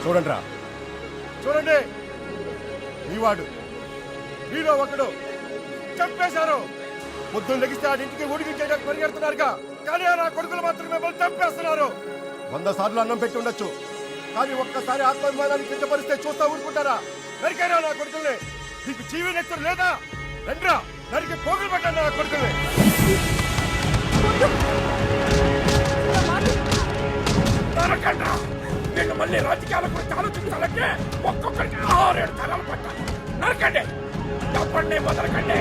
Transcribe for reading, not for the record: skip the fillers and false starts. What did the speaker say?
చూడండి రా, చూడండి, నీవాడు మీలో ఒకడు చంపేశారు. పొద్దున్న లెగిస్తే ఆ ఇంటికి ఉడికి చేయడానికి పరిగెడుతున్నారుగా, కానీ ఆ నా కొడుకులు మాత్రం మిమ్మల్ని చంపేస్తున్నారు. 100 సార్లు అన్నం పెట్టి ఉండొచ్చు, కానీ ఒక్కసారి ఆత్మాభిమానాన్ని కించపరిస్తే చూస్తా ఊరుకుంటారా? నరికైనా నా కొడుకుల్ని. నీకు జీవి నెత్తురు లేదా? రండ్రా, నరికి పోగులు పెట్టండి నా కొడుకుల్ని. నరకండ్రా. నేను మళ్ళీ రాజకీయాల గురించి ఆలోచించాలంటే ఒక్కొక్కరికి 6-7 తరాలు పట్టాలి. నరకండి, తప్పండి, మొదలకండి.